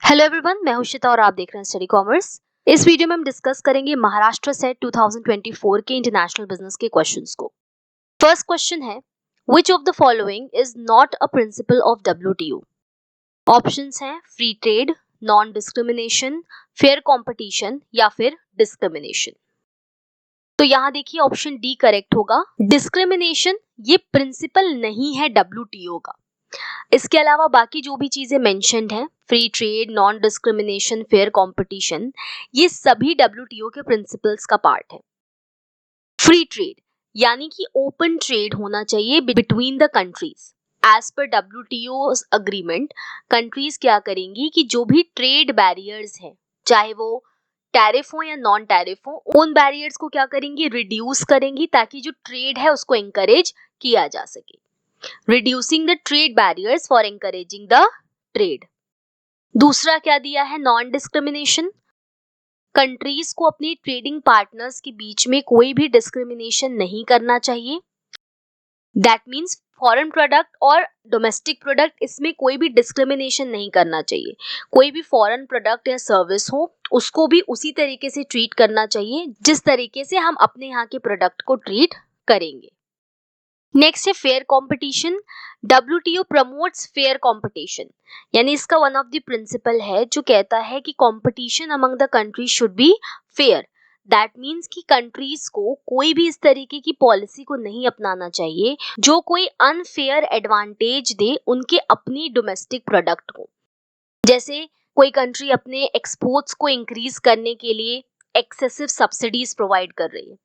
Hello everyone, मैं हूं श्वेता और आप देख रहे हैं स्टडी कॉमर्स। इस वीडियो में हम डिस्कस करेंगे महाराष्ट्र सेट 2024 के इंटरनेशनल बिजनेस के क्वेश्चंस को। फर्स्ट क्वेश्चन है, which of the following is not a principle of WTO? Options हैं free trade, non discrimination, fair competition या फिर डिस्क्रिमिनेशन। तो यहाँ देखिए ऑप्शन डी करेक्ट होगा। डिस्क्रिमिनेशन ये प्रिंसिपल नहीं है डब्ल्यूटीओ का। इसके अलावा बाकी जो भी चीजें मेंशन्ड हैं, free trade, non discrimination, fair competition, ये सभी डब्ल्यूटीओ के प्रिंसिपल्स का पार्ट है। फ्री ट्रेड यानी कि ओपन ट्रेड होना चाहिए between the countries. As per WTO agreement, countries क्या करेंगी कि जो भी ट्रेड बैरियर्स हैं, चाहे वो टैरिफ हो या नॉन टैरिफ हो, उन बैरियर्स को क्या करेंगी, रिड्यूस करेंगी ताकि जो ट्रेड है उसको इंकरेज किया जा सके। Reducing the trade barriers for encouraging the trade। दूसरा क्या दिया है, नॉन डिस्क्रिमिनेशन। कंट्रीज को अपनी ट्रेडिंग पार्टनर्स के बीच में कोई भी डिस्क्रिमिनेशन नहीं करना चाहिए। दैट मीन्स फॉरेन प्रोडक्ट और डोमेस्टिक प्रोडक्ट, इसमें कोई भी डिस्क्रिमिनेशन नहीं करना चाहिए। कोई भी फॉरेन प्रोडक्ट या सर्विस हो उसको भी उसी तरीके से ट्रीट करना चाहिए जिस तरीके से हम अपने यहाँ के प्रोडक्ट को ट्रीट करेंगे। नेक्स्ट है fair competition. WTO promotes fair competition, यानी इसका वन ऑफ द प्रिंसिपल है जो कहता है कि competition among the countries should be fair. That means कि कंट्रीज को कोई भी इस तरीके की पॉलिसी को नहीं अपनाना चाहिए जो कोई अनफेयर एडवांटेज दे उनके अपनी डोमेस्टिक प्रोडक्ट को। जैसे कोई कंट्री अपने एक्सपोर्ट्स को इंक्रीज करने के लिए एक्सेसिव सब्सिडीज प्रोवाइड कर रही है,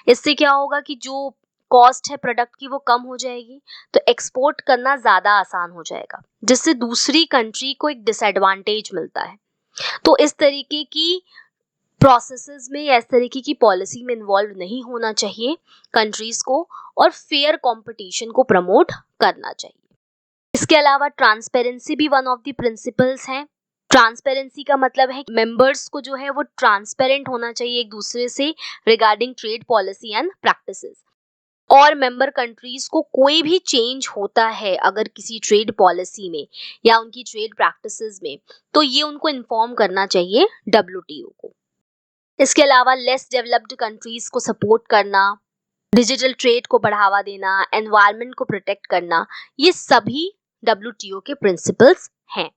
इससे क्या होगा कि जो कॉस्ट है प्रोडक्ट की वो कम हो जाएगी, तो एक्सपोर्ट करना ज्यादा आसान हो जाएगा जिससे दूसरी कंट्री को एक डिसएडवांटेज मिलता है। तो इस तरीके की प्रोसेसेस में या इस तरीके की पॉलिसी में इन्वॉल्व नहीं होना चाहिए कंट्रीज को, और फेयर कंपटीशन को प्रमोट करना चाहिए। इसके अलावा ट्रांसपेरेंसी भी वन ऑफ द प्रिंसिपल्स हैं। ट्रांसपेरेंसी का मतलब है मेंबर्स को जो है वो ट्रांसपेरेंट होना चाहिए एक दूसरे से regarding trade policy and practices. और मेंबर कंट्रीज को कोई भी चेंज होता है अगर किसी ट्रेड पॉलिसी में या उनकी ट्रेड प्रैक्टिसेस में, तो ये उनको इन्फॉर्म करना चाहिए डब्ल्यूटीओ को। इसके अलावा लेस डेवलप्ड कंट्रीज को सपोर्ट करना, डिजिटल ट्रेड को बढ़ावा देना, एनवायरनमेंट को प्रोटेक्ट करना, ये सभी डब्ल्यूटीओ के प्रिंसिपल्स हैं।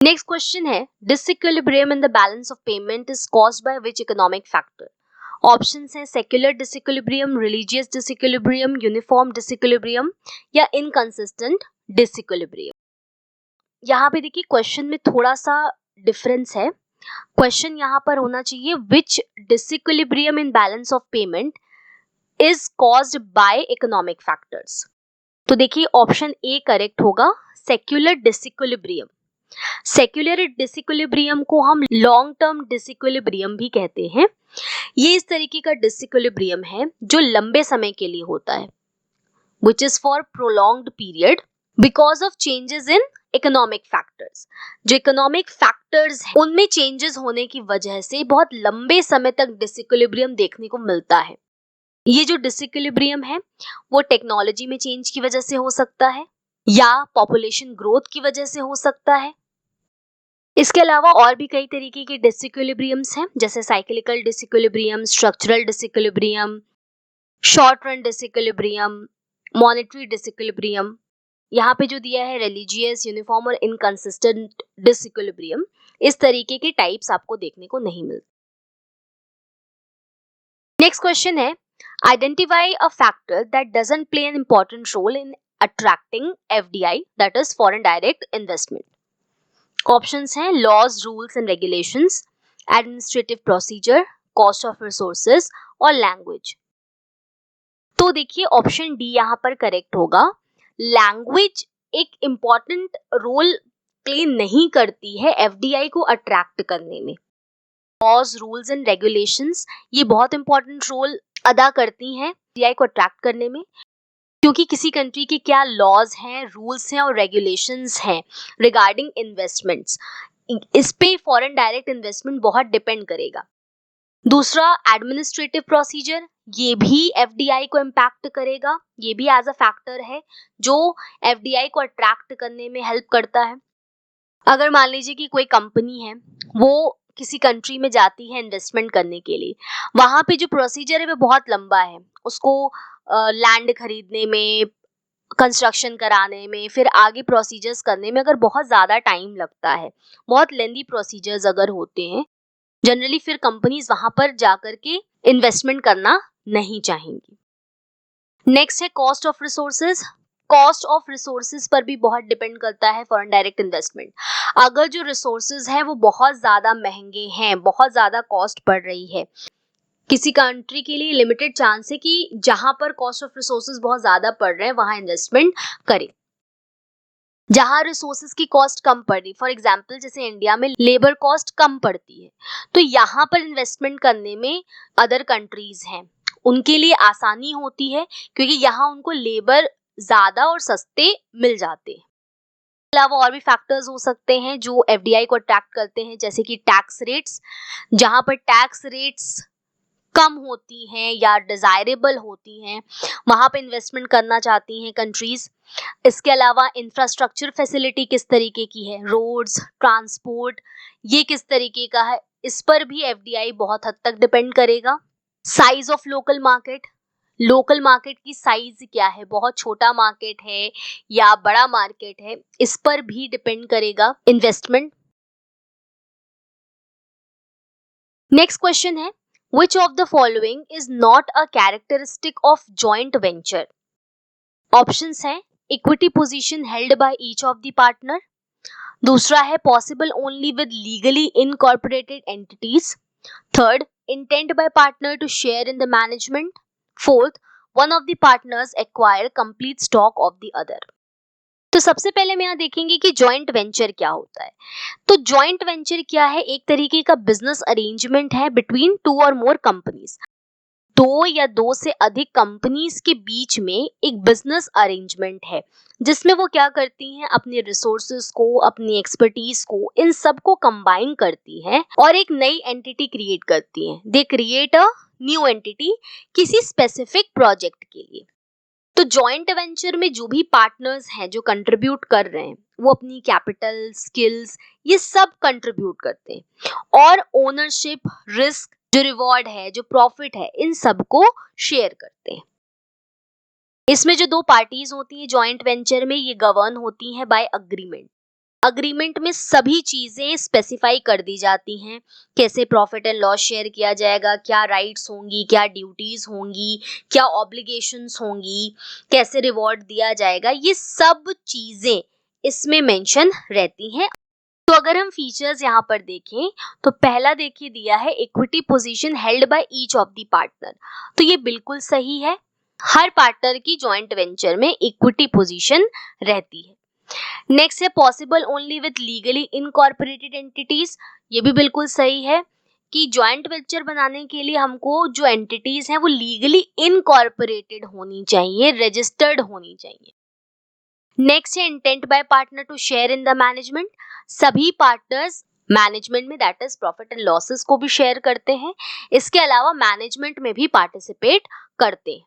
नेक्स्ट क्वेश्चन है, disequilibrium in the balance of payment is caused by which economic factor? Options हैं secular disequilibrium, religious disequilibrium, uniform disequilibrium या इनकंसिस्टेंट डिसइक्विलिब्रियम। यहाँ पे देखिए क्वेश्चन में थोड़ा सा डिफरेंस है। क्वेश्चन यहाँ पर होना चाहिए which disequilibrium in balance of payment is caused by economic factors. तो देखिए ऑप्शन ए करेक्ट होगा, सेक्युलर डिसइक्विलिब्रियम। सेक्युलर डिसइक्विलिब्रियम को हम लॉन्ग टर्म डिसइक्विलिब्रियम भी कहते हैं। ये इस तरीके का डिसइक्विलिब्रियम है जो लंबे समय के लिए होता है, which is for prolonged period because of changes in economic factors। जो इकोनॉमिक फैक्टर्स हैं उनमें चेंजेस होने की वजह से बहुत लंबे समय तक डिसइक्विलिब्रियम देखने को मिलता है। ये जो डिसइक्विलिब्रियम है वो टेक्नोलॉजी में चेंज की वजह से हो सकता है या पॉपुलेशन ग्रोथ की वजह से हो सकता है। इसके अलावा और भी कई तरीके के डिसइक्विलिब्रियम्स हैं, जैसे cyclical disequilibrium, structural disequilibrium, short run disequilibrium, monetary disequilibrium. यहाँ पे जो दिया है रिलीजियस, यूनिफॉर्म और इनकंसिस्टेंट डिसइक्विलिब्रियम, इस तरीके के टाइप्स आपको देखने को नहीं मिलते। नेक्स्ट क्वेश्चन है, identify a factor that doesn't play an important role in attracting FDI, that is foreign direct investment. Options हैं laws, rules and regulations, administrative procedure, cost of resources और लैंग्वेज। तो देखिए ऑप्शन डी यहाँ पर correct होगा। Language एक important role play नहीं करती है एफडीआई को अट्रैक्ट करने में। लॉज, रूल्स एंड रेगुलेशंस ये बहुत इंपॉर्टेंट रोल अदा करती हैं एफडीआई को अट्रैक्ट करने में, क्योंकि किसी कंट्री के क्या लॉज हैं, रूल्स हैं और रेगुलेशंस हैं रिगार्डिंग इन्वेस्टमेंट्स, इस पे फॉरेन डायरेक्ट इन्वेस्टमेंट बहुत डिपेंड करेगा। दूसरा एडमिनिस्ट्रेटिव प्रोसीजर, ये भी एफडीआई को इम्पैक्ट करेगा, ये भी एज अ फैक्टर है जो एफडीआई को अट्रैक्ट करने में हेल्प करता है। अगर मान लीजिए कि कोई कंपनी है, वो किसी कंट्री में जाती है इन्वेस्टमेंट करने के लिए, वहां पे जो प्रोसीजर है वो बहुत लंबा है, उसको लैंड खरीदने में, कंस्ट्रक्शन कराने में, फिर आगे प्रोसीजर्स करने में अगर बहुत ज़्यादा टाइम लगता है, बहुत लेंदी प्रोसीजर्स अगर होते हैं, जनरली फिर कंपनीज वहां पर जाकर के इन्वेस्टमेंट करना नहीं चाहेंगी। नेक्स्ट है cost of resources. Cost of resources पर भी बहुत डिपेंड करता है फॉरेन डायरेक्ट इन्वेस्टमेंट। अगर जो रिसोर्सेज हैं वो बहुत ज़्यादा महंगे हैं, बहुत ज़्यादा कॉस्ट पड़ रही है, किसी कंट्री के लिए लिमिटेड चांस है कि जहां पर कॉस्ट ऑफ रिसोर्सेज बहुत ज्यादा पड़ रहे हैं वहां इन्वेस्टमेंट करें। जहां रिसोर्सेज की कॉस्ट कम पड़ रही, फॉर एग्जांपल जैसे इंडिया में लेबर कॉस्ट कम पड़ती है, तो यहाँ पर इन्वेस्टमेंट करने में अदर कंट्रीज हैं उनके लिए आसानी होती है, क्योंकि यहाँ उनको लेबर ज्यादा और सस्ते मिल जाते हैं। अलावा और भी फैक्टर्स हो सकते हैं जो एफडीआई को अट्रैक्ट करते हैं, जैसे कि टैक्स रेट्स। जहां पर टैक्स रेट्स कम होती हैं या डिजायरेबल होती हैं, वहां पे इन्वेस्टमेंट करना चाहती हैं कंट्रीज। इसके अलावा इंफ्रास्ट्रक्चर फैसिलिटी किस तरीके की है, रोड्स, ट्रांसपोर्ट, ये किस तरीके का है, इस पर भी एफडीआई बहुत हद तक डिपेंड करेगा। Size of local market, local market की साइज क्या है, बहुत छोटा मार्केट है या बड़ा मार्केट है, इस पर भी डिपेंड करेगा इन्वेस्टमेंट। नेक्स्ट क्वेश्चन है, which of the following is not a characteristic of joint venture? Options हैं equity position held by each of the partner, दूसरा है possible only with legally incorporated entities, third intent by partner to share in the management, fourth one of the partners acquire complete stock of the other. तो सबसे पहले हम यहाँ देखेंगे कि joint venture क्या होता है। तो जॉइंट वेंचर क्या है, एक तरीके का बिजनेस अरेंजमेंट है बिटवीन टू और मोर कंपनीज। दो या दो से अधिक कंपनीज के बीच में एक बिजनेस अरेंजमेंट है, जिसमें वो क्या करती हैं, अपने रिसोर्सेज को, अपनी एक्सपर्टीज को, इन सब को कंबाइन करती हैं और एक नई एंटिटी क्रिएट करती हैं। They create a new entity किसी स्पेसिफिक प्रोजेक्ट के लिए। तो जॉइंट वेंचर में जो भी पार्टनर्स हैं जो कंट्रीब्यूट कर रहे हैं, वो अपनी कैपिटल, स्किल्स, ये सब कंट्रीब्यूट करते हैं और ओनरशिप, रिस्क, जो रिवॉर्ड है, जो प्रॉफिट है, इन सब को शेयर करते हैं। इसमें जो दो पार्टीज होती हैं जॉइंट वेंचर में, ये गवर्न होती हैं बाय अग्रीमेंट। अग्रीमेंट में सभी चीजें स्पेसिफाई कर दी जाती हैं, कैसे प्रॉफिट एंड लॉस शेयर किया जाएगा, क्या राइट्स होंगी, क्या ड्यूटीज होंगी, क्या ऑब्लिगेशंस होंगी, कैसे रिवॉर्ड दिया जाएगा, ये सब चीजें इसमें मेंशन रहती हैं। तो अगर हम फीचर्स यहाँ पर देखें तो पहला देखिए दिया है equity position held by each of the partner, तो ये बिल्कुल सही है। हर पार्टनर की जॉइंट वेंचर में इक्विटी पोजीशन रहती है। नेक्स्ट है possible only with legally incorporated entities, ये भी बिल्कुल सही है कि जॉइंट वेंचर बनाने के लिए हमको जो एंटिटीज हैं वो लीगली इनकॉर्पोरेटेड होनी चाहिए, रजिस्टर्ड होनी चाहिए। नेक्स्ट है intent by partner to share in the management, सभी पार्टनर्स मैनेजमेंट में, that is profit and losses को भी शेयर करते हैं, इसके अलावा मैनेजमेंट में भी पार्टिसिपेट करते हैं।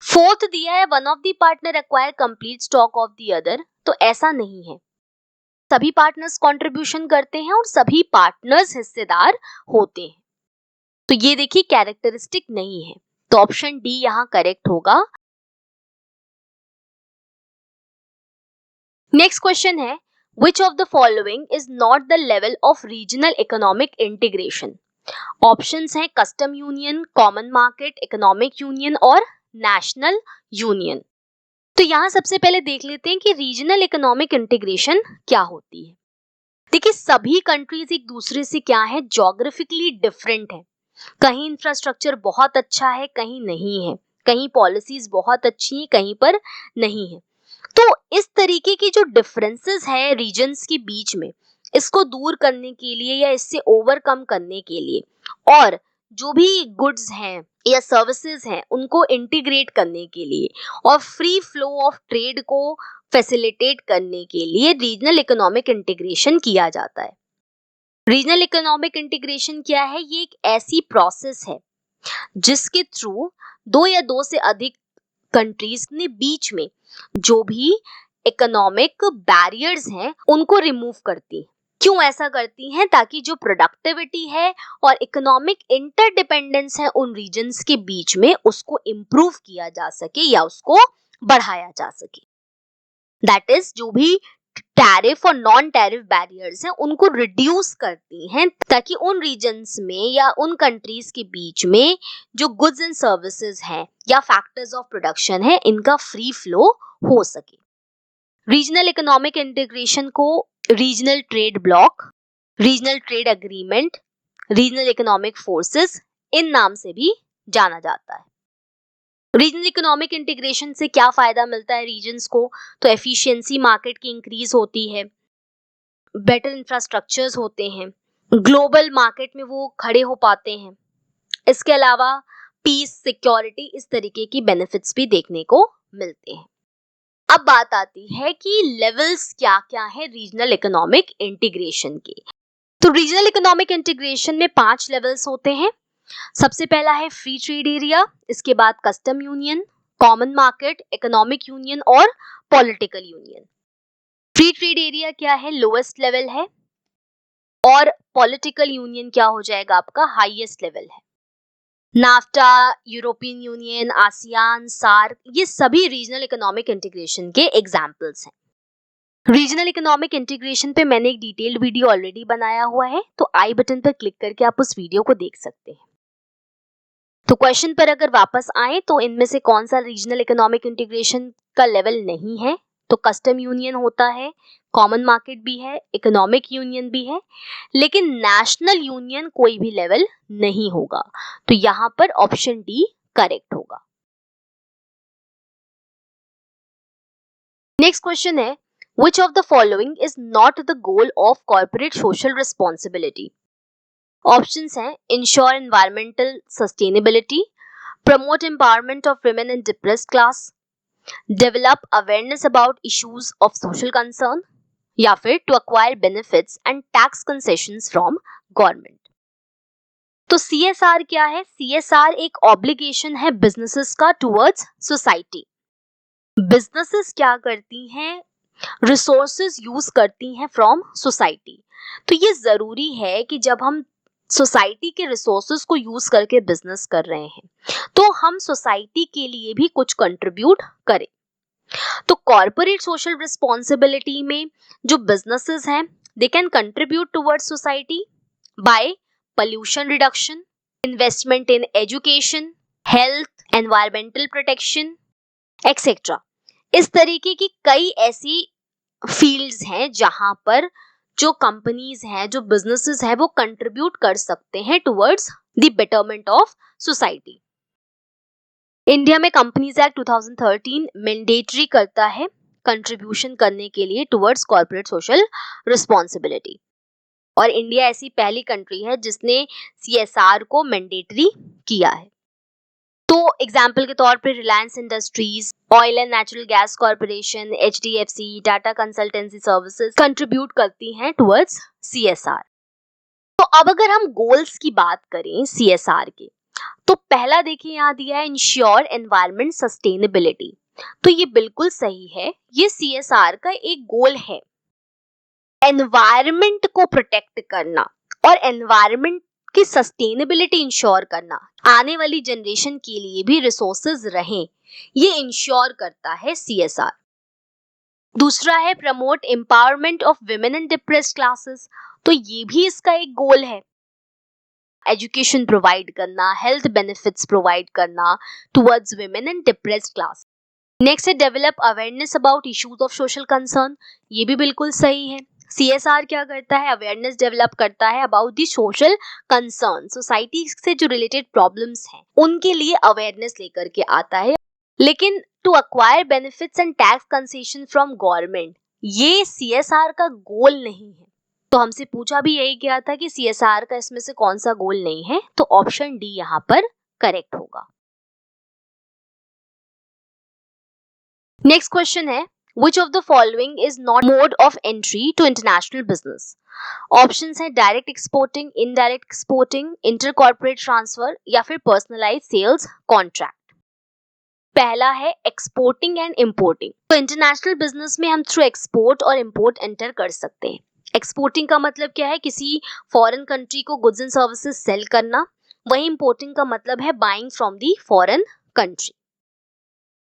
फोर्थ दिया है one of the partner acquire complete stock of the other, तो ऐसा नहीं है, सभी पार्टनर्स कंट्रीब्यूशन करते हैं और सभी पार्टनर्स हिस्सेदार होते हैं। तो ये देखिए कैरेक्टरिस्टिक नहीं है, तो ऑप्शन डी यहां करेक्ट होगा। नेक्स्ट क्वेश्चन है which of the following is not the level of regional economic integration? Options हैं custom union, common market, economic union और नेशनल यूनियन। तो यहाँ सबसे पहले देख लेते हैं कि रीजनल इकोनॉमिक इंटीग्रेशन क्या होती है। देखिए सभी कंट्रीज एक दूसरे से क्या है, ज्योग्राफिकली डिफरेंट है। कहीं इंफ्रास्ट्रक्चर बहुत अच्छा है, कहीं नहीं है, कहीं पॉलिसीज बहुत अच्छी हैं, कहीं पर नहीं है। तो इस तरीके की जो डिफरेंसेस है रीजन्स के बीच में, इसको दूर करने के लिए या इससे ओवरकम करने के लिए और जो भी गुड्स हैं या सर्विसेज हैं उनको इंटीग्रेट करने के लिए और फ्री फ्लो ऑफ ट्रेड को फैसिलिटेट करने के लिए रीजनल इकोनॉमिक इंटीग्रेशन किया जाता है। रीजनल इकोनॉमिक इंटीग्रेशन क्या है? ये एक ऐसी प्रोसेस है जिसके थ्रू दो या दो से अधिक कंट्रीज के बीच में जो भी इकोनॉमिक बैरियर्स हैं उनको रिमूव करती है। क्यों ऐसा करती हैं? ताकि जो प्रोडक्टिविटी है और इकोनॉमिक इंटरडिपेंडेंस है उन रीजन्स के बीच में उसको इम्प्रूव किया जा सके या उसको बढ़ाया जा सके। दैट इज जो भी टैरिफ और नॉन टैरिफ बैरियर्स हैं उनको रिड्यूस करती हैं ताकि उन रीजन्स में या उन कंट्रीज के बीच में जो गुड्स एंड सर्विसेज हैं या फैक्टर्स ऑफ प्रोडक्शन है इनका फ्री फ्लो हो सके। रीजनल इकोनॉमिक इंटीग्रेशन को regional trade block, regional trade agreement, regional economic forces in नाम से भी जाना जाता है। रीजनल इकोनॉमिक इंटीग्रेशन से क्या फायदा मिलता है रीजन्स को? तो एफिशिएंसी मार्केट की इंक्रीज होती है, बेटर इंफ्रास्ट्रक्चर्स होते हैं, ग्लोबल मार्केट में वो खड़े हो पाते हैं। इसके अलावा पीस, सिक्योरिटी, इस तरीके की बेनिफिट्स भी देखने को मिलते हैं। अब बात आती है कि लेवल्स क्या क्या है रीजनल इकोनॉमिक इंटीग्रेशन के। तो रीजनल इकोनॉमिक इंटीग्रेशन में 5 लेवल्स होते हैं। सबसे पहला है फ्री ट्रेड एरिया, इसके बाद custom union, common market, economic union और political union. Free trade area क्या है? लोएस्ट लेवल है, और पॉलिटिकल यूनियन क्या हो जाएगा आपका? हाईएस्ट लेवल है। NAFTA, European Union, ASEAN, SAARC, ये सभी रीजनल इकोनॉमिक इंटीग्रेशन के एग्जाम्पल्स हैं। रीजनल इकोनॉमिक इंटीग्रेशन पे मैंने एक डिटेल्ड वीडियो ऑलरेडी बनाया हुआ है, तो आई बटन पर क्लिक करके आप उस वीडियो को देख सकते हैं। तो क्वेश्चन पर अगर वापस आए तो इनमें से कौन सा रीजनल इकोनॉमिक इंटीग्रेशन का लेवल नहीं है? तो कस्टम यूनियन होता है, कॉमन मार्केट भी है, इकोनॉमिक यूनियन भी है, लेकिन नेशनल यूनियन कोई भी लेवल नहीं होगा। तो यहां पर ऑप्शन डी करेक्ट होगा। नेक्स्ट क्वेश्चन है, which of the following is not the goal of corporate social responsibility? Options हैं ensure environmental sustainability, promote empowerment of women and depressed class, develop awareness about issues of social concern, या फिर to acquire benefits and tax concessions from government. तो CSR क्या है? CSR एक obligation है businesses का towards society. Businesses क्या करती हैं? रिसोर्सेज यूज करती हैं फ्रॉम सोसाइटी। तो ये जरूरी है कि जब हम सोसाइटी के रिसोर्सेज को यूज करके बिजनेस कर रहे हैं तो हम सोसाइटी के लिए भी कुछ कंट्रीब्यूट करें। तो कॉर्पोरेट सोशल रिस्पॉन्सिबिलिटी में जो बिजनेसेस हैं they can contribute towards society bye pollution reduction, investment in education, health, environmental protection, etc. इस तरीके की कई ऐसी फील्ड्स हैं जहां पर जो कंपनीज हैं, जो बिजनेसेस हैं, वो कंट्रीब्यूट कर सकते हैं towards the betterment of society. India में कंपनीज एक्ट 2013 मैंडेटरी करता है कंट्रीब्यूशन करने के लिए टुवर्ड्स कॉर्पोरेट सोशल रिस्पॉन्सिबिलिटी, और इंडिया ऐसी पहली कंट्री है जिसने CSR को मैंडेटरी किया है। तो एग्जाम्पल के तौर पे Reliance industries, oil and natural gas corporation, HDFC, Tata consultancy services contribute करती हैं टुवर्ड्स CSR। तो अब अगर हम गोल्स की बात करें CSR के, तो पहला देखिए यहाँ दिया है इंश्योर एनवायरमेंट सस्टेनेबिलिटी। तो ये बिल्कुल सही है, ये CSR का एक गोल है, एनवायरमेंट को प्रोटेक्ट करना और एनवायरमेंट की सस्टेनेबिलिटी इंश्योर करना, आने वाली जनरेशन के लिए भी रिसोर्सेज रहें, ये इंश्योर करता है CSR। दूसरा है promote empowerment of women and depressed classes. तो ये भी इसका एक गोल है, एजुकेशन प्रोवाइड करना, हेल्थ बेनिफिट्स प्रोवाइड करना towards women and depressed class. Next है develop awareness about issues of social concern. ये भी बिल्कुल सही है, CSR क्या करता है? अवेयरनेस डेवलप करता है about the social concern, society से जो रिलेटेड प्रॉब्लम्स हैं उनके लिए अवेयरनेस लेकर के आता है। लेकिन to acquire benefits and tax concession from government, ये CSR का गोल नहीं है। तो हमसे पूछा भी यही गया था कि CSR का इसमें से कौन सा गोल नहीं है, तो ऑप्शन डी यहाँ पर करेक्ट होगा। नेक्स्ट क्वेश्चन है, Which of the following is not mode of entry to international business? Options है direct exporting, indirect exporting, inter corporate transfer या फिर पर्सनलाइज सेल्स कॉन्ट्रैक्ट। पहला है एक्सपोर्टिंग एंड इंपोर्टिंग। तो इंटरनेशनल बिजनेस में हम थ्रू एक्सपोर्ट और इंपोर्ट एंटर कर सकते हैं। एक्सपोर्टिंग का मतलब क्या है? किसी फॉरेन कंट्री को गुड्स एंड सर्विसेज सेल करना। वही इंपोर्टिंग का मतलब है buying from the foreign country.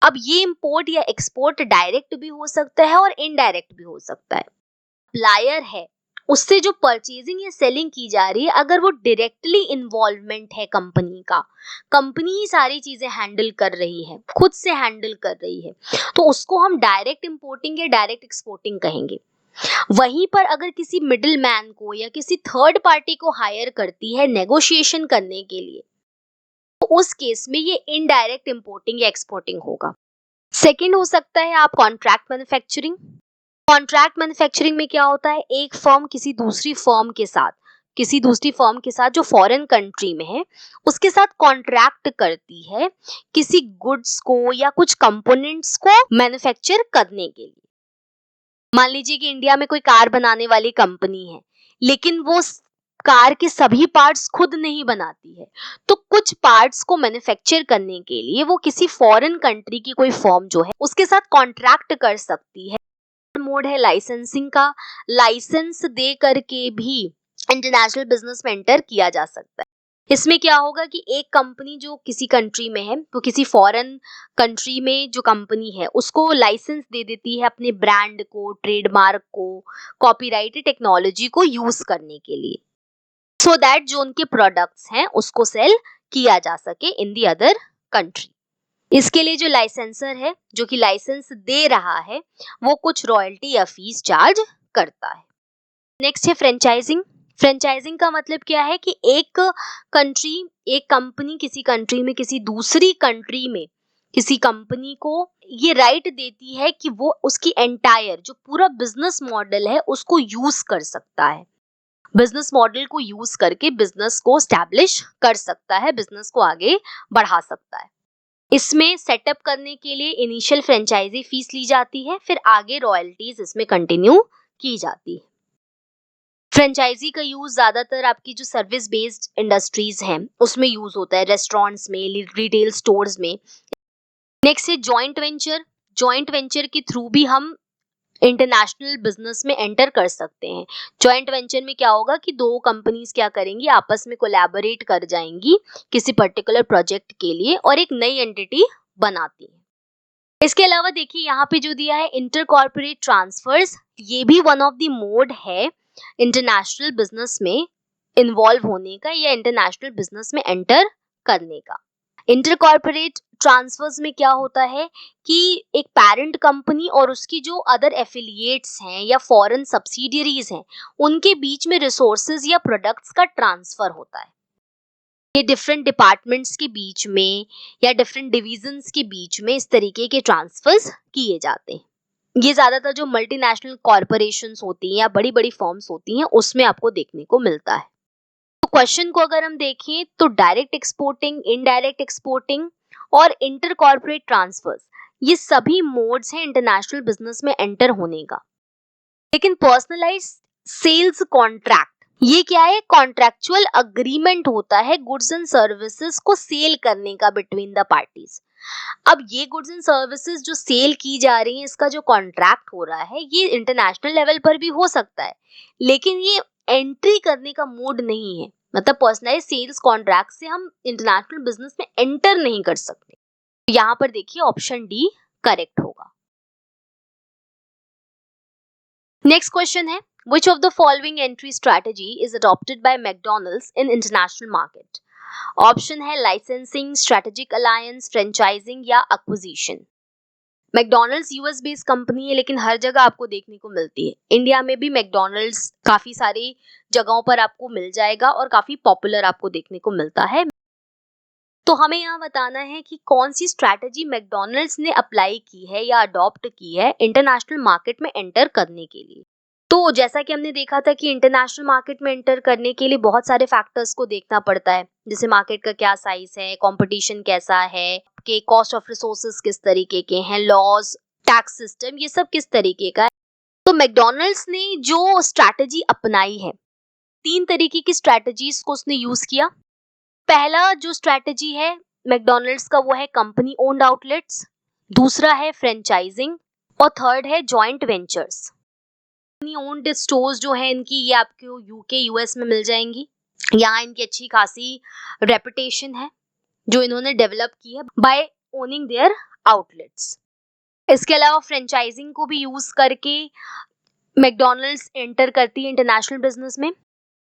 अब ये इंपोर्ट या एक्सपोर्ट डायरेक्ट भी हो सकता है और इनडायरेक्ट भी हो सकता है। सप्लायर है, उससे जो परचेजिंग या सेलिंग की जा रही है, अगर वो डायरेक्टली इन्वॉल्वमेंट है कंपनी का, कंपनी ही सारी चीजें हैंडल कर रही है, खुद से हैंडल कर रही है, तो उसको हम डायरेक्ट इंपोर्टिंग या डायरेक्ट एक्सपोर्टिंग कहेंगे। वहीं पर अगर किसी मिडिल मैन को या किसी थर्ड पार्टी को हायर करती है नेगोशिएशन करने के लिए, तो उस केस में ये इनडायरेक्ट इंपोर्टिंग या एक्सपोर्टिंग होगा। सेकेंड हो सकता है आप कॉन्ट्रैक्ट मैन्युफैक्चरिंग। कॉन्ट्रैक्ट मैन्युफैक्चरिंग में क्या होता है? एक फर्म किसी दूसरी फर्म के साथ जो फॉरेन कंट्री में है, उसके साथ कॉन्ट्रैक्ट करती है किसी गुड्स को या कुछ कंपोनेंट्स को मैन्युफैक्चर करने के लिए। मान लीजिए कि इंडिया में कोई कार बनाने वाली कंपनी है, लेकिन वो कार के सभी पार्ट्स खुद नहीं बनाती है, तो कुछ पार्ट्स को मैन्युफैक्चर करने के लिए वो किसी फॉरेन कंट्री की कोई फर्म जो है उसके साथ कॉन्ट्रैक्ट कर सकती है। मोड है लाइसेंसिंग का। लाइसेंस दे करके भी इंटरनेशनल बिजनेस में एंटर किया जा सकता है। इसमें क्या होगा कि एक कंपनी जो किसी कंट्री में है, तो किसी फॉरेन कंट्री में जो कंपनी है उसको लाइसेंस दे देती है अपने ब्रांड को, ट्रेडमार्क को, कॉपीराइट टेक्नोलॉजी को यूज करने के लिए, सो दैट जो उनके प्रोडक्ट्स हैं उसको सेल किया जा सके इन दी अदर कंट्री। इसके लिए जो लाइसेंसर है, जो कि लाइसेंस दे रहा है, वो कुछ रॉयल्टी या फीस चार्ज करता है। नेक्स्ट है फ्रेंचाइजिंग। फ्रेंचाइजिंग का मतलब क्या है कि एक कंपनी किसी कंट्री में किसी दूसरी कंट्री में किसी कंपनी को ये राइट देती है कि वो उसकी एंटायर जो पूरा बिजनेस मॉडल है उसको यूज कर सकता है। बिजनेस मॉडल को यूज करके बिजनेस को एस्टैब्लिश कर सकता है, बिजनेस को आगे बढ़ा सकता है। इसमें सेटअप करने के लिए इनिशियल फ्रेंचाइजी फीस ली जाती है, फिर आगे रॉयल्टीज इसमें कंटिन्यू की जाती है। फ्रेंचाइजी का यूज ज्यादातर आपकी जो सर्विस बेस्ड इंडस्ट्रीज हैं उसमें यूज होता है, रेस्टोरेंट्स में, रिटेल स्टोर्स में। नेक्स्ट है जॉइंट वेंचर। जॉइंट वेंचर के थ्रू भी हम इंटरनेशनल बिजनेस में एंटर कर सकते हैं। जॉइंट वेंचर में क्या होगा कि दो कंपनीज क्या करेंगी, आपस में कोलैबोरेट कर जाएंगी किसी पर्टिकुलर प्रोजेक्ट के लिए और एक नई एंटिटी बनाती है। इसके अलावा देखिए यहाँ पे जो दिया है इंटर कॉर्पोरेट ट्रांसफर्स, ये भी वन ऑफ द मोड है इंटरनेशनल बिजनेस में इन्वॉल्व होने का या इंटरनेशनल बिजनेस में एंटर करने का। इंटर कॉर्पोरेट ट्रांसफर्स में क्या होता है कि एक पेरेंट कंपनी और उसकी जो अदर एफिलिएट्स हैं या फॉरेन सब्सिडियरीज हैं उनके बीच में रिसोर्सेज या प्रोडक्ट्स का ट्रांसफर होता है। ये डिफरेंट डिपार्टमेंट्स के बीच में या डिफरेंट डिविजन्स के बीच में इस तरीके के ट्रांसफर्स किए जाते हैं। ये ज्यादातर जो मल्टीनेशनल कॉर्पोरेशंस होती हैं या बड़ी बड़ी फर्म्स होती हैं उसमें आपको देखने को मिलता है। तो क्वेश्चन को अगर हम देखें तो डायरेक्ट एक्सपोर्टिंग, इनडायरेक्ट एक्सपोर्टिंग और इंटर कॉर्पोरेट ट्रांसफर्स, ये सभी मोड्स हैं इंटरनेशनल बिजनेस में एंटर होने का। लेकिन पर्सनलाइज्ड सेल्स कॉन्ट्रैक्ट, ये क्या है? कॉन्ट्रैक्चुअल अग्रीमेंट होता है गुड्स एंड सर्विसेज को सेल करने का बिटवीन द पार्टीज। अब ये गुड्स एंड सर्विसेज जो सेल की जा रही हैं, इसका जो कॉन्ट्रैक्ट हो रहा है ये इंटरनेशनल लेवल पर भी हो सकता है, लेकिन ये एंट्री करने का मोड नहीं है। मतलब पर्सनलाइज सेल्स कॉन्ट्रैक्ट से हम इंटरनेशनल बिजनेस में एंटर नहीं कर सकते। यहाँ पर देखिए ऑप्शन डी करेक्ट होगा। नेक्स्ट क्वेश्चन है which of the following entry strategy is adopted by McDonald's in international market? Option है लाइसेंसिंग, स्ट्रेटेजिक अलायंस, फ्रेंचाइजिंग या acquisition. McDonald's US based company है लेकिन हर जगह आपको देखने को मिलती है। इंडिया में भी मैकडोनल्ड्स काफी सारी जगहों पर आपको मिल जाएगा और काफी पॉपुलर आपको देखने को मिलता है। तो हमें यहाँ बताना है कि कौन सी स्ट्रैटेजी मैकडोनल्ड्स ने अप्लाई की है या अडॉप्ट की है इंटरनेशनल मार्केट में एंटर करने के लिए। तो जैसा कि हमने देखा था कि इंटरनेशनल मार्केट में एंटर करने के लिए बहुत सारे फैक्टर्स को देखना पड़ता है, जैसे मार्केट का क्या साइज है, कंपटीशन कैसा है, के कॉस्ट ऑफ रिसोर्सेज किस तरीके के हैं, लॉज टैक्स सिस्टम, ये सब किस तरीके का है। तो मैकडॉनल्ड्स ने जो स्ट्रैटेजी अपनाई है, 3 तरीके की स्ट्रैटेजीज को उसने यूज किया। पहला जो स्ट्रैटेजी है मैकडॉनल्ड्स का वो है कंपनी ओन्ड आउटलेट्स, दूसरा है फ्रेंचाइजिंग और थर्ड है joint ventures. Company owned stores जो है इनकी, ये आपको यूके यूएस में मिल जाएंगी। यहाँ इनकी अच्छी खासी रेपुटेशन है जो इन्होंने डेवलप की है बाय ओनिंग देयर आउटलेट्स। इसके अलावा फ्रेंचाइजिंग को भी यूज करके मैकडॉनल्ड्स एंटर करती है इंटरनेशनल बिजनेस में।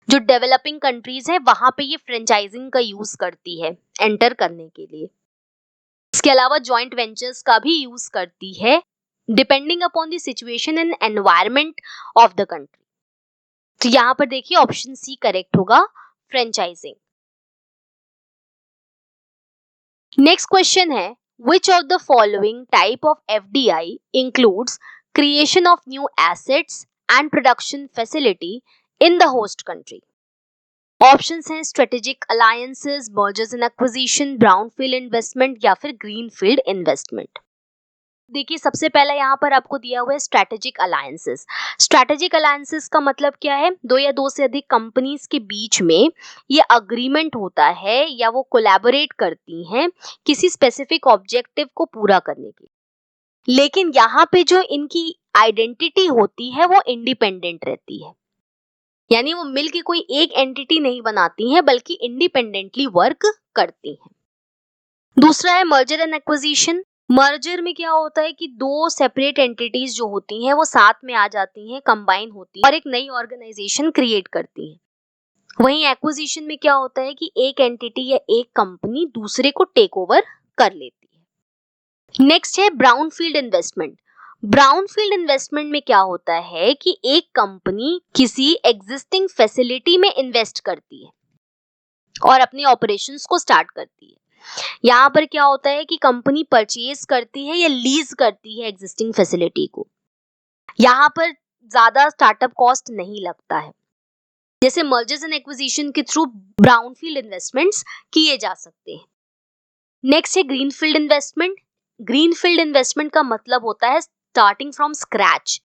जो डेवलपिंग कंट्रीज है वहां पे ये फ्रेंचाइजिंग का यूज करती है एंटर करने के लिए। इसके अलावा जॉइंट वेंचर्स का भी यूज करती है depending upon the situation and environment of the country. तो यहाँ पर देखिए ऑप्शन सी करेक्ट होगा, फ्रेंचाइजिंग। नेक्स्ट क्वेश्चन है which of the following type of FDI includes creation of new assets and production facility in the host country? Options हैं strategic alliances, mergers and acquisition, brownfield investment या फिर greenfield investment. देखिए सबसे पहला यहाँ पर आपको दिया हुआ है स्ट्रेटेजिक अलायंसेस। स्ट्रेटेजिक अलायंसेस का मतलब क्या है, दो या दो से अधिक कंपनीज के बीच में ये अग्रीमेंट होता है या वो कोलैबोरेट करती हैं किसी स्पेसिफिक ऑब्जेक्टिव को पूरा करने के। लेकिन यहाँ पे जो इनकी आइडेंटिटी होती है वो इंडिपेंडेंट रहती है, यानी वो मिलके कोई एक एंटिटी नहीं बनाती हैं बल्कि इंडिपेंडेंटली वर्क करती हैं। दूसरा है मर्जर एंड एक्विजिशन। मर्जर में क्या होता है कि दो सेपरेट एंटिटीज जो होती हैं वो साथ में आ जाती हैं, कंबाइन होती हैं और एक नई ऑर्गेनाइजेशन क्रिएट करती हैं। वहीं एक्विजिशन में क्या होता है कि एक एंटिटी या एक कंपनी दूसरे को टेक ओवर कर लेती है। नेक्स्ट है ब्राउनफील्ड इन्वेस्टमेंट। ब्राउनफील्ड इन्वेस्टमेंट में क्या होता है कि एक कंपनी किसी एग्जिस्टिंग फैसिलिटी में इन्वेस्ट करती है और अपने ऑपरेशंस को स्टार्ट करती है। यहाँ पर क्या होता है कि कंपनी परचेज करती है या लीज करती है एग्जिस्टिंग फैसिलिटी को। यहाँ पर ज्यादा स्टार्टअप कॉस्ट नहीं लगता है, जैसे मर्जर्स एंड एक्विजिशन के थ्रू ब्राउनफील्ड इन्वेस्टमेंट्स किए जा सकते हैं। नेक्स्ट है ग्रीनफील्ड इन्वेस्टमेंट। ग्रीनफील्ड इन्वेस्टमेंट का मतलब होता है स्टार्टिंग फ्रॉम स्क्रैच।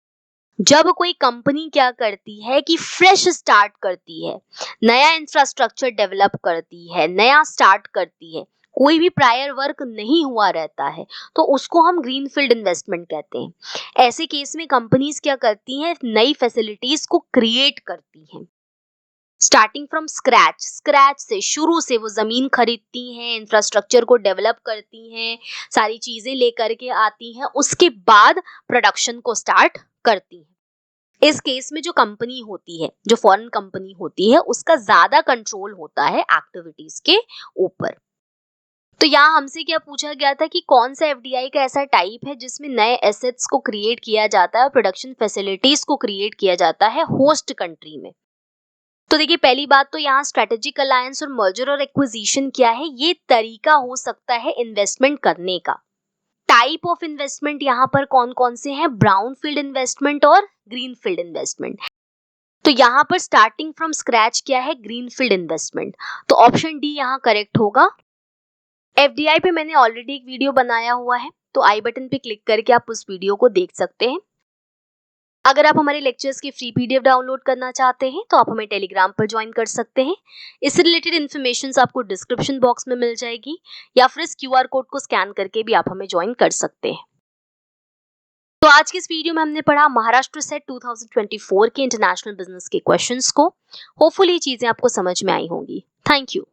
जब कोई कंपनी क्या करती है कि फ्रेश स्टार्ट करती है, नया इंफ्रास्ट्रक्चर डेवलप करती है, नया स्टार्ट करती है, कोई भी प्रायर वर्क नहीं हुआ रहता है, तो उसको हम ग्रीनफील्ड इन्वेस्टमेंट कहते हैं। ऐसे केस में कंपनीज क्या करती हैं, नई फैसिलिटीज को क्रिएट करती हैं स्टार्टिंग फ्रॉम स्क्रैच। स्क्रैच से, शुरू से वो जमीन खरीदती हैं, इंफ्रास्ट्रक्चर को डेवलप करती हैं, सारी चीजें लेकर के आती हैं, उसके बाद प्रोडक्शन को स्टार्ट करती हैं। इस केस में जो कंपनी होती है, जो फॉरेन कंपनी होती है, उसका ज्यादा कंट्रोल होता है एक्टिविटीज के ऊपर। तो यहाँ हमसे क्या पूछा गया था कि कौन सा एफडीआई का ऐसा टाइप है जिसमें नए एसेट्स को क्रिएट किया जाता है और प्रोडक्शन फैसिलिटीज को क्रिएट किया जाता है होस्ट कंट्री में। तो देखिए पहली बात तो यहाँ स्ट्रेटेजिक अलायंस और मर्जर और एक्विजिशन क्या है, ये तरीका हो सकता है इन्वेस्टमेंट करने का। टाइप ऑफ इन्वेस्टमेंट यहाँ पर कौन कौन से हैं, ब्राउनफील्ड इन्वेस्टमेंट और ग्रीनफील्ड इन्वेस्टमेंट। तो यहाँ पर स्टार्टिंग फ्रॉम स्क्रैच क्या है, ग्रीनफील्ड इन्वेस्टमेंट। तो ऑप्शन डी यहाँ करेक्ट होगा। एफडीआई पे मैंने ऑलरेडी एक वीडियो बनाया हुआ है, तो आई बटन पे क्लिक करके आप उस वीडियो को देख सकते हैं। अगर आप हमारे लेक्चर्स की फ्री पीडीएफ डाउनलोड करना चाहते हैं तो आप हमें टेलीग्राम पर ज्वाइन कर सकते हैं। इससे रिलेटेड इन्फॉर्मेशन आपको डिस्क्रिप्शन बॉक्स में मिल जाएगी या फिर इस क्यूआर कोड को स्कैन करके भी आप हमें ज्वाइन कर सकते हैं। तो आज की इस वीडियो में हमने पढ़ा महाराष्ट्र सेट 2024 के इंटरनेशनल बिजनेस के क्वेश्चंस को। होपफुली ये चीजें आपको समझ में आई होंगी। Thank you.